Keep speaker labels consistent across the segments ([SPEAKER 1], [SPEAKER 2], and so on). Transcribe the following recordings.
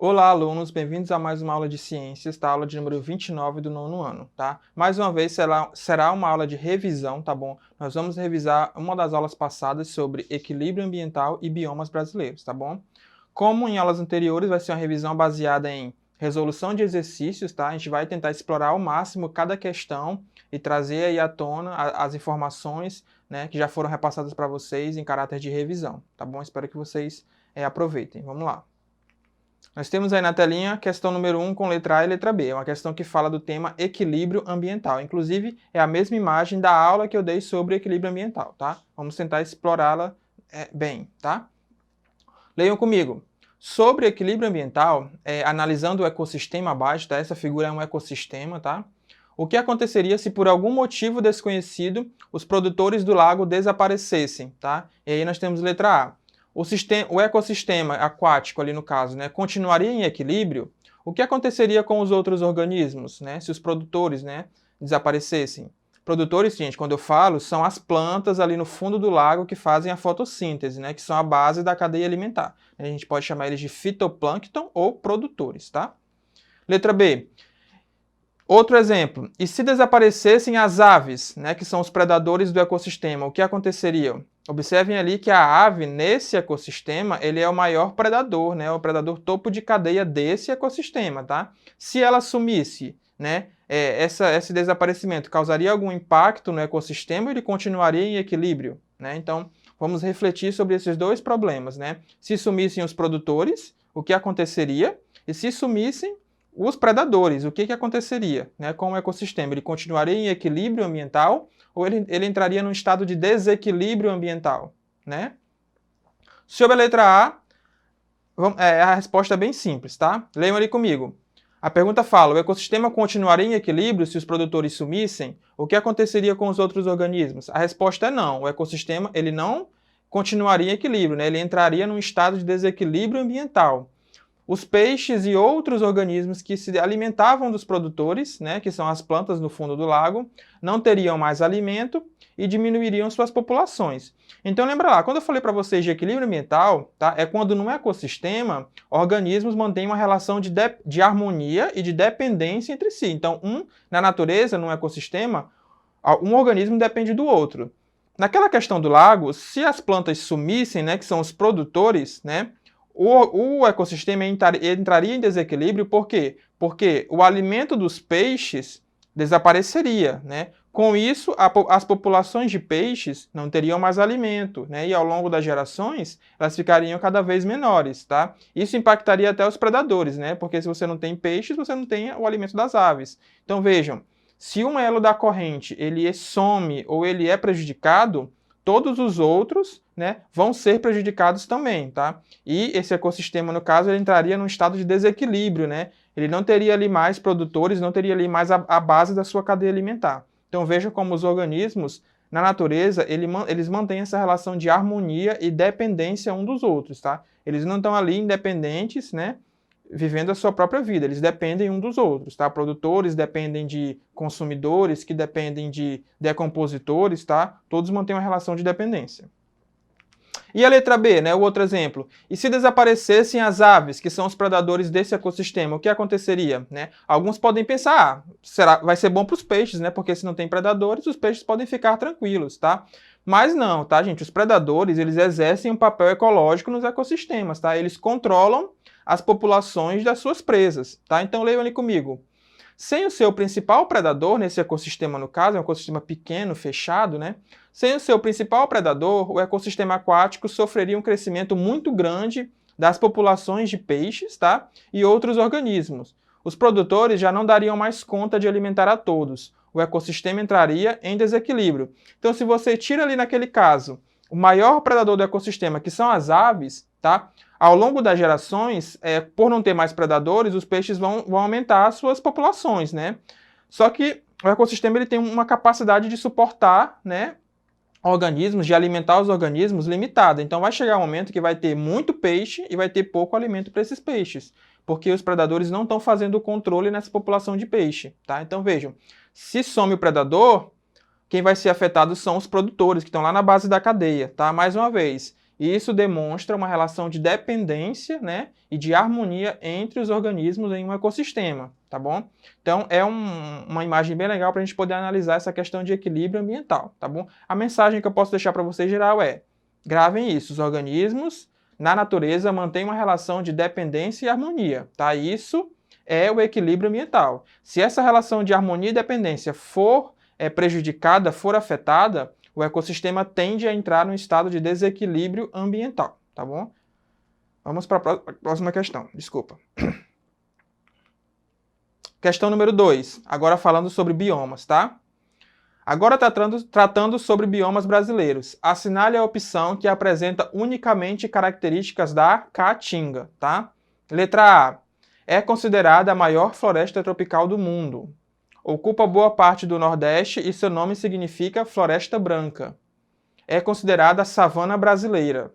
[SPEAKER 1] Olá, alunos, bem-vindos a mais uma aula de ciências, tá? Aula de número 29 do nono ano, tá? Mais uma vez será uma aula de revisão, tá bom? Nós vamos revisar uma das aulas passadas sobre equilíbrio ambiental e biomas brasileiros, tá bom? Como em aulas anteriores, vai ser uma revisão baseada em resolução de exercícios, tá? A gente vai tentar explorar ao máximo cada questão e trazer aí à tona as informações, né, que já foram repassadas para vocês em caráter de revisão, tá bom? Espero que vocês aproveitem. Vamos lá. Nós temos aí na telinha a questão número 1 com letra A e letra B. É uma questão que fala do tema equilíbrio ambiental. Inclusive, é a mesma imagem da aula que eu dei sobre equilíbrio ambiental, tá? Vamos tentar explorá-la bem, tá? Leiam comigo. Sobre equilíbrio ambiental, analisando o ecossistema abaixo, tá? Essa figura é um ecossistema, tá? O que aconteceria se por algum motivo desconhecido os produtores do lago desaparecessem, tá? E aí nós temos letra A. O ecossistema aquático, ali no caso, né, continuaria em equilíbrio? O que aconteceria com os outros organismos, né, se os produtores, né, desaparecessem? Produtores, gente, quando eu falo, são as plantas ali no fundo do lago que fazem a fotossíntese, né, que são a base da cadeia alimentar. A gente pode chamar eles de fitoplâncton ou produtores, tá? Letra B. Outro exemplo, e se desaparecessem as aves, né, que são os predadores do ecossistema, o que aconteceria? Observem ali que a ave, nesse ecossistema, ele é o maior predador, né, o predador topo de cadeia desse ecossistema, tá? Se ela sumisse, né, esse desaparecimento causaria algum impacto no ecossistema ou ele continuaria em equilíbrio, né? Então, vamos refletir sobre esses dois problemas, né? Se sumissem os produtores, o que aconteceria? E se sumissem os predadores, o que aconteceria, né, com o ecossistema? Ele continuaria em equilíbrio ambiental ou ele entraria num estado de desequilíbrio ambiental, né? Sobre a letra A, a resposta é bem simples, tá? Leiam ali comigo. A pergunta fala, o ecossistema continuaria em equilíbrio se os produtores sumissem? O que aconteceria com os outros organismos? A resposta é não. O ecossistema ele não continuaria em equilíbrio, né? Ele entraria num estado de desequilíbrio ambiental. Os peixes e outros organismos que se alimentavam dos produtores, né, que são as plantas no fundo do lago, não teriam mais alimento e diminuiriam suas populações. Então lembra lá, quando eu falei para vocês de equilíbrio ambiental, tá, é quando no ecossistema organismos mantêm uma relação de harmonia e de dependência entre si. Então, na natureza, no ecossistema, um organismo depende do outro. Naquela questão do lago, se as plantas sumissem, né, que são os produtores, né, o ecossistema entraria em desequilíbrio, por quê? Porque o alimento dos peixes desapareceria, né? Com isso, as populações de peixes não teriam mais alimento, né? E ao longo das gerações, elas ficariam cada vez menores, tá? Isso impactaria até os predadores, né? Porque se você não tem peixes, você não tem o alimento das aves. Então vejam, se um elo da corrente ele some ou ele é prejudicado, todos os outros, né, vão ser prejudicados também, tá? E esse ecossistema, no caso, ele entraria num estado de desequilíbrio, né? Ele não teria ali mais produtores, não teria ali mais a base da sua cadeia alimentar. Então veja como os organismos, na natureza, eles mantêm essa relação de harmonia e dependência um dos outros, tá? Eles não estão ali independentes, né, vivendo a sua própria vida, eles dependem um dos outros, tá? Produtores dependem de consumidores, que dependem de decompositores, tá? Todos mantêm uma relação de dependência. E a letra B, né, o outro exemplo. E se desaparecessem as aves, que são os predadores desse ecossistema, o que aconteceria? Né? Alguns podem pensar, vai ser bom para os peixes, né? Porque se não tem predadores, os peixes podem ficar tranquilos, tá? Mas não, tá, gente? Os predadores, eles exercem um papel ecológico nos ecossistemas, tá? Eles controlam as populações das suas presas, tá? Então leiam ali comigo. Sem o seu principal predador, nesse ecossistema no caso, é um ecossistema pequeno, fechado, né? Sem o seu principal predador, o ecossistema aquático sofreria um crescimento muito grande das populações de peixes, tá? E outros organismos. Os produtores já não dariam mais conta de alimentar a todos. O ecossistema entraria em desequilíbrio. Então, se você tira ali naquele caso o maior predador do ecossistema, que são as aves, tá? Ao longo das gerações, por não ter mais predadores, os peixes vão aumentar as suas populações, né? Só que o ecossistema ele tem uma capacidade de suportar, né, organismos, de alimentar os organismos limitada. Então vai chegar um momento que vai ter muito peixe e vai ter pouco alimento para esses peixes, porque os predadores não estão fazendo o controle nessa população de peixe, tá? Então vejam, se some o predador, quem vai ser afetado são os produtores, que estão lá na base da cadeia, tá? Mais uma vez, E isso demonstra uma relação de dependência, né, e de harmonia entre os organismos em um ecossistema, tá bom? Então, é uma imagem bem legal para a gente poder analisar essa questão de equilíbrio ambiental, tá bom? A mensagem que eu posso deixar para vocês geral é: gravem isso, os organismos na natureza mantêm uma relação de dependência e harmonia, tá? Isso é o equilíbrio ambiental. Se essa relação de harmonia e dependência for prejudicada, for afetada, o ecossistema tende a entrar num estado de desequilíbrio ambiental, tá bom? Vamos para a próxima questão, desculpa. Questão número 2, agora falando sobre biomas, tá? Agora tratando sobre biomas brasileiros. Assinale a opção que apresenta unicamente características da caatinga, tá? Letra A. É considerada a maior floresta tropical do mundo. Ocupa boa parte do Nordeste e seu nome significa floresta branca. É considerada a savana brasileira.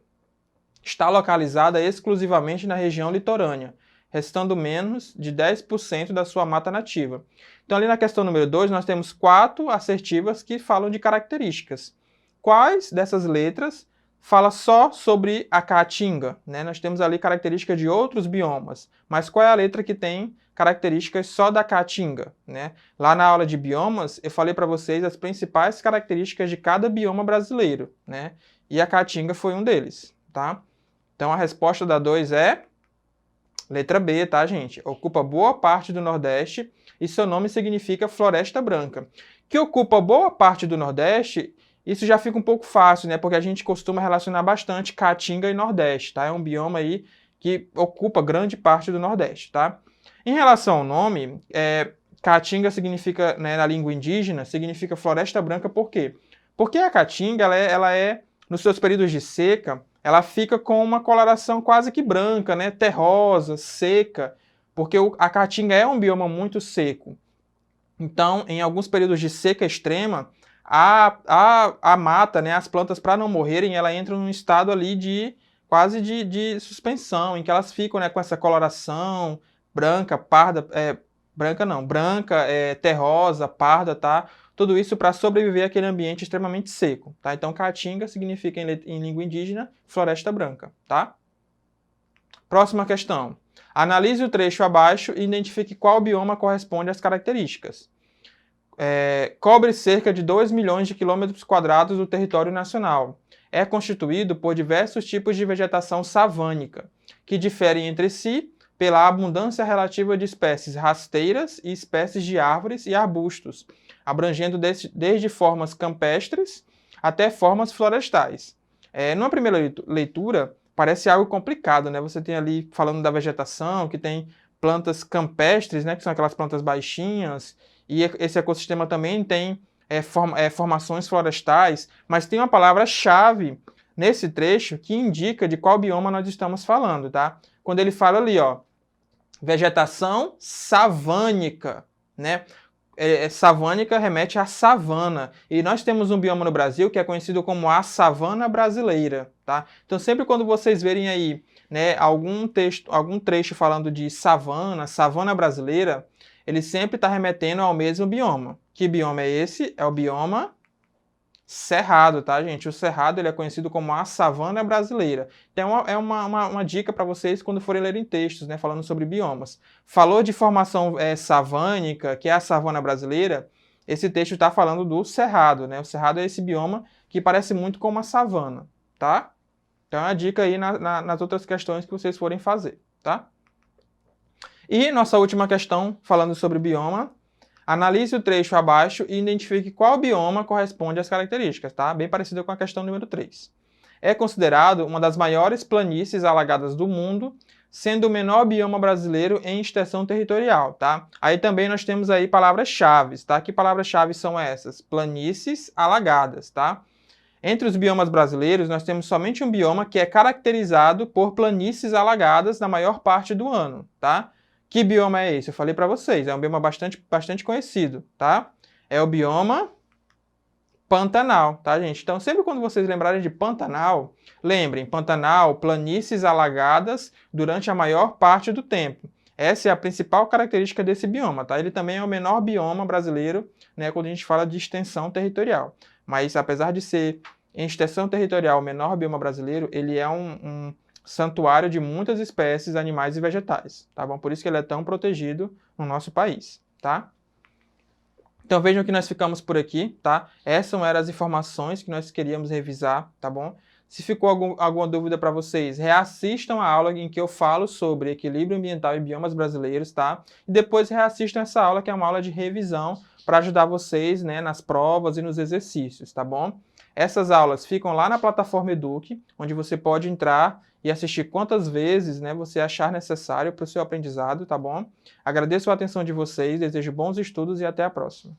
[SPEAKER 1] Está localizada exclusivamente na região litorânea, restando menos de 10% da sua mata nativa. Então, ali na questão número 2, nós temos 4 assertivas que falam de características. Quais dessas letras fala só sobre a caatinga, né? Nós temos ali características de outros biomas, mas qual é a letra que tem características só da caatinga, né? Lá na aula de biomas, eu falei para vocês as principais características de cada bioma brasileiro, né? E a caatinga foi um deles, tá? Então a resposta da 2 é letra B, tá, gente? Ocupa boa parte do Nordeste e seu nome significa floresta branca. Que ocupa boa parte do Nordeste, isso já fica um pouco fácil, né? Porque a gente costuma relacionar bastante Caatinga e Nordeste, tá? É um bioma aí que ocupa grande parte do Nordeste, tá? Em relação ao nome, Caatinga significa, né, na língua indígena, significa floresta branca, por quê? Porque a Caatinga, ela é, nos seus períodos de seca, ela fica com uma coloração quase que branca, né? Terrosa, seca, porque a Caatinga é um bioma muito seco. Então, em alguns períodos de seca extrema, a mata, né, as plantas, para não morrerem, ela entra num estado ali de quase de suspensão, em que elas ficam, né, com essa coloração branca, parda, branca, terrosa, parda, tá? Tudo isso para sobreviver àquele ambiente extremamente seco, tá? Então, caatinga significa em língua indígena floresta branca, tá? Próxima questão. Analise o trecho abaixo e identifique qual bioma corresponde às características. Cobre cerca de 2 milhões de quilômetros quadrados do território nacional. É constituído por diversos tipos de vegetação savânica, que diferem entre si pela abundância relativa de espécies rasteiras e espécies de árvores e arbustos, abrangendo desde formas campestres até formas florestais. Numa primeira leitura, parece algo complicado, né? Você tem ali falando da vegetação, que tem plantas campestres, né, que são aquelas plantas baixinhas, e esse ecossistema também tem formações florestais, mas tem uma palavra-chave nesse trecho que indica de qual bioma nós estamos falando, tá? Quando ele fala ali, ó, vegetação savânica, né? Savânica remete à savana. E nós temos um bioma no Brasil que é conhecido como a savana brasileira, tá? Então sempre quando vocês verem aí, né, algum trecho falando de savana brasileira, ele sempre está remetendo ao mesmo bioma. Que bioma é esse? É o bioma cerrado, tá, gente? O cerrado ele é conhecido como a savana brasileira. Então é uma dica para vocês quando forem lerem textos, né, falando sobre biomas. Falou de formação savânica, que é a savana brasileira, esse texto está falando do cerrado, né? O cerrado é esse bioma que parece muito com uma savana, tá? Então é uma dica aí nas outras questões que vocês forem fazer, tá? E nossa última questão, falando sobre bioma. Analise o trecho abaixo e identifique qual bioma corresponde às características, tá? Bem parecido com a questão número 3. É considerado uma das maiores planícies alagadas do mundo, sendo o menor bioma brasileiro em extensão territorial, tá? Aí também nós temos aí palavras-chave, tá? Que palavras-chave são essas? Planícies alagadas, tá? Entre os biomas brasileiros, nós temos somente um bioma que é caracterizado por planícies alagadas na maior parte do ano, tá? Que bioma é esse? Eu falei para vocês, é um bioma bastante conhecido, tá? É o bioma Pantanal, tá, gente? Então, sempre quando vocês lembrarem de Pantanal, lembrem, Pantanal, planícies alagadas durante a maior parte do tempo. Essa é a principal característica desse bioma, tá? Ele também é o menor bioma brasileiro, né, quando a gente fala de extensão territorial. Mas, apesar de ser em extensão territorial, o menor bioma brasileiro, ele é um santuário de muitas espécies animais e vegetais, tá bom? Por isso que ele é tão protegido no nosso país, tá? Então vejam que nós ficamos por aqui, tá? Essas eram as informações que nós queríamos revisar, tá bom? Se ficou alguma dúvida para vocês, reassistam a aula em que eu falo sobre equilíbrio ambiental e biomas brasileiros, tá? E depois reassistam essa aula, que é uma aula de revisão para ajudar vocês, né, nas provas e nos exercícios, tá bom? Essas aulas ficam lá na plataforma Eduque, onde você pode entrar e assistir quantas vezes, né, você achar necessário para o seu aprendizado, tá bom? Agradeço a atenção de vocês, desejo bons estudos e até a próxima.